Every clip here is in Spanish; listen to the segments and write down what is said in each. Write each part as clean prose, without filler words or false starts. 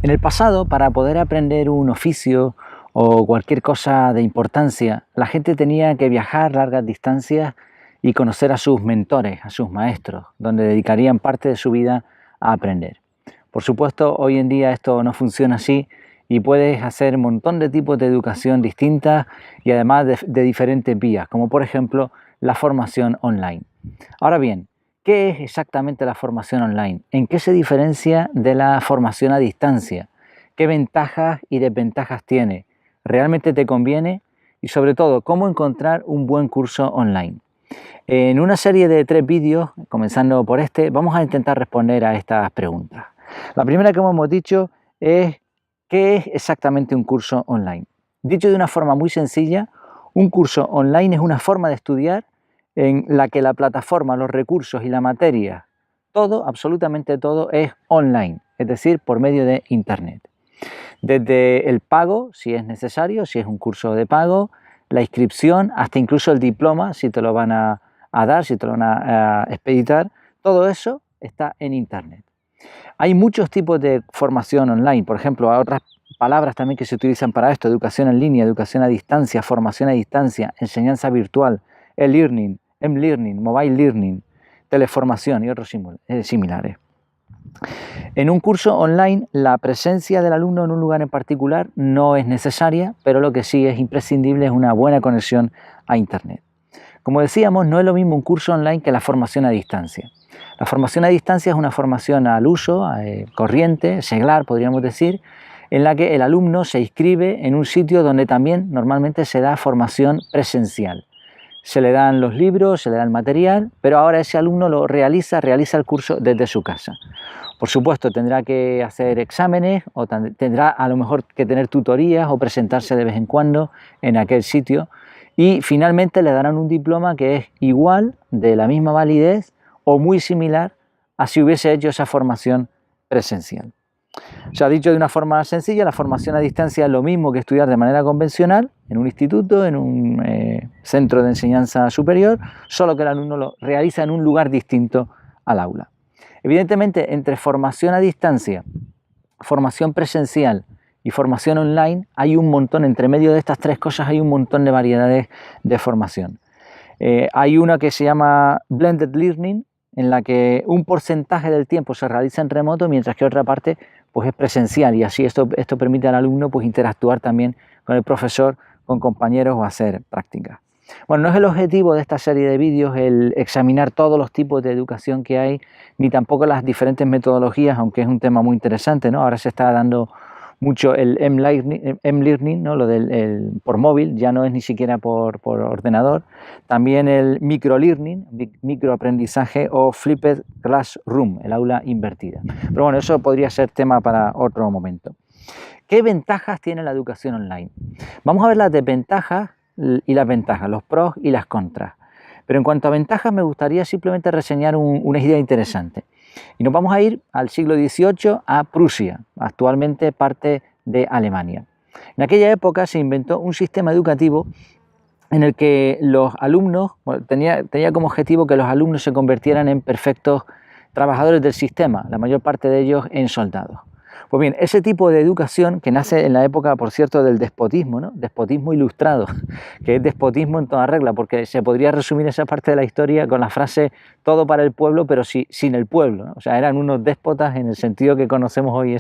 En el pasado, para poder aprender un oficio o cualquier cosa de importancia, la gente tenía que viajar largas distancias y conocer a sus mentores, a sus maestros, donde dedicarían parte de su vida a aprender. Por supuesto, hoy en día esto no funciona así y puedes hacer un montón de tipos de educación distintas y además de diferentes vías, como por ejemplo la formación online. Ahora bien, ¿qué es exactamente la formación online? ¿En qué se diferencia de la formación a distancia? ¿Qué ventajas y desventajas tiene? ¿Realmente te conviene? Y sobre todo, ¿cómo encontrar un buen curso online? En una serie de 3 vídeos, comenzando por este, vamos a intentar responder a estas preguntas. La primera que hemos dicho es ¿qué es exactamente un curso online? Dicho de una forma muy sencilla, un curso online es una forma de estudiar en la que la plataforma, los recursos y la materia, todo, absolutamente todo, es online, es decir, por medio de Internet. Desde el pago, si es necesario, si es un curso de pago, la inscripción, hasta incluso el diploma, si te lo van a dar, si te lo van a expeditar, todo eso está en Internet. Hay muchos tipos de formación online, por ejemplo, hay otras palabras también que se utilizan para esto: educación en línea, educación a distancia, formación a distancia, enseñanza virtual, e-learning, m-learning, mobile learning, teleformación y otros similares. En un curso online, la presencia del alumno en un lugar en particular no es necesaria, pero lo que sí es imprescindible es una buena conexión a Internet. Como decíamos, no es lo mismo un curso online que la formación a distancia. La formación a distancia es una formación al uso, corriente, seglar, podríamos decir, en la que el alumno se inscribe en un sitio donde también normalmente se da formación presencial. Se le dan los libros, se le da el material, pero ahora ese alumno realiza el curso desde su casa. Por supuesto, tendrá que hacer exámenes o tendrá a lo mejor que tener tutorías o presentarse de vez en cuando en aquel sitio, y finalmente le darán un diploma que es igual, de la misma validez o muy similar a si hubiese hecho esa formación presencial. O sea, dicho de una forma sencilla, la formación a distancia es lo mismo que estudiar de manera convencional en un instituto, en un centro de enseñanza superior, solo que el alumno lo realiza en un lugar distinto al aula. Evidentemente, entre formación a distancia, formación presencial y formación online, hay un montón, entre medio de estas 3 cosas hay un montón de variedades de formación. Hay una que se llama Blended Learning, en la que un porcentaje del tiempo se realiza en remoto, mientras que otra parte pues, es presencial, y así esto permite al alumno pues, interactuar también con el profesor, con compañeros o hacer prácticas. Bueno, no es el objetivo de esta serie de vídeos el examinar todos los tipos de educación que hay, ni tampoco las diferentes metodologías, aunque es un tema muy interesante, ¿no? Ahora se está dando mucho el m-learning, ¿no? Lo del por móvil, ya no es ni siquiera por ordenador. También el microlearning, microaprendizaje, o flipped classroom, el aula invertida. Pero bueno, eso podría ser tema para otro momento. ¿Qué ventajas tiene la educación online? Vamos a ver las desventajas y las ventajas, los pros y las contras. Pero en cuanto a ventajas, me gustaría simplemente reseñar una idea interesante. Y nos vamos a ir al siglo XVIII, a Prusia, actualmente parte de Alemania. En aquella época se inventó un sistema educativo en el que los alumnos, tenía como objetivo que los alumnos se convirtieran en perfectos trabajadores del sistema, la mayor parte de ellos en soldados. Pues bien, ese tipo de educación, que nace en la época, por cierto, del despotismo, ¿no? Despotismo ilustrado, que es despotismo en toda regla, porque se podría resumir esa parte de la historia con la frase todo para el pueblo, pero sin el pueblo, ¿no? O sea, eran unos déspotas en el sentido que conocemos hoy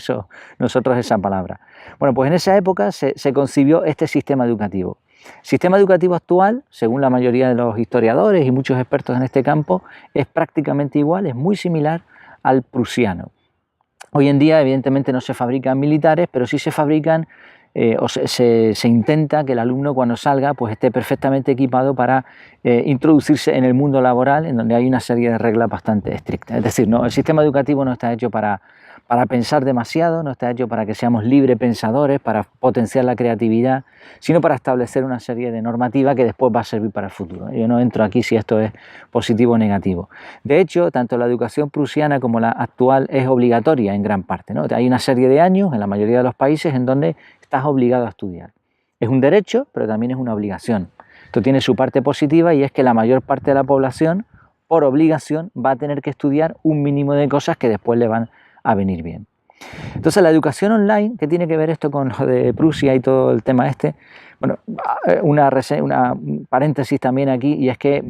nosotros esa palabra. Bueno, pues en esa época se concibió este sistema educativo. El sistema educativo actual, según la mayoría de los historiadores y muchos expertos en este campo, es prácticamente igual, es muy similar al prusiano. Hoy en día, evidentemente, no se fabrican militares, pero sí se fabrican se intenta que el alumno, cuando salga, pues esté perfectamente equipado para introducirse en el mundo laboral, en donde hay una serie de reglas bastante estrictas. Es decir, el sistema educativo no está hecho para pensar demasiado, no está hecho para que seamos libre pensadores, para potenciar la creatividad, sino para establecer una serie de normativas que después va a servir para el futuro. Yo no entro aquí si esto es positivo o negativo. De hecho, tanto la educación prusiana como la actual es obligatoria en gran parte, ¿no? Hay una serie de años en la mayoría de los países en donde estás obligado a estudiar. Es un derecho, pero también es una obligación. Esto tiene su parte positiva, y es que la mayor parte de la población, por obligación, va a tener que estudiar un mínimo de cosas que después le van a venir bien. Entonces la educación online, ¿qué tiene que ver esto con lo de Prusia y todo el tema este? Bueno, un paréntesis también aquí, y es que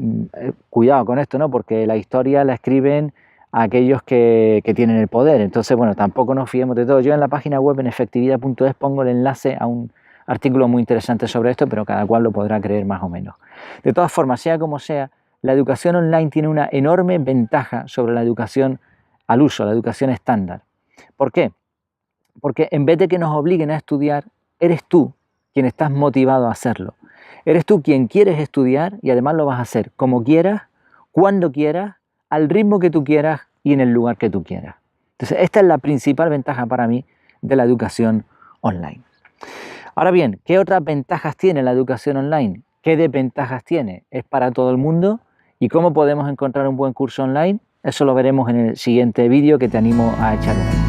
cuidado con esto, ¿no? Porque la historia la escriben aquellos que tienen el poder. Entonces, bueno, tampoco nos fiemos de todo. Yo en la página web en efectividad.es pongo el enlace a un artículo muy interesante sobre esto, pero cada cual lo podrá creer más o menos. De todas formas, sea como sea, la educación online tiene una enorme ventaja sobre la educación al uso, la educación estándar. ¿Por qué? Porque en vez de que nos obliguen a estudiar, eres tú quien estás motivado a hacerlo. Eres tú quien quieres estudiar y además lo vas a hacer como quieras, cuando quieras, al ritmo que tú quieras y en el lugar que tú quieras. Entonces, esta es la principal ventaja para mí de la educación online. Ahora bien, ¿qué otras ventajas tiene la educación online? ¿Qué desventajas tiene? ¿Es para todo el mundo? ¿Y cómo podemos encontrar un buen curso online? Eso lo veremos en el siguiente vídeo, que te animo a echar un ojo.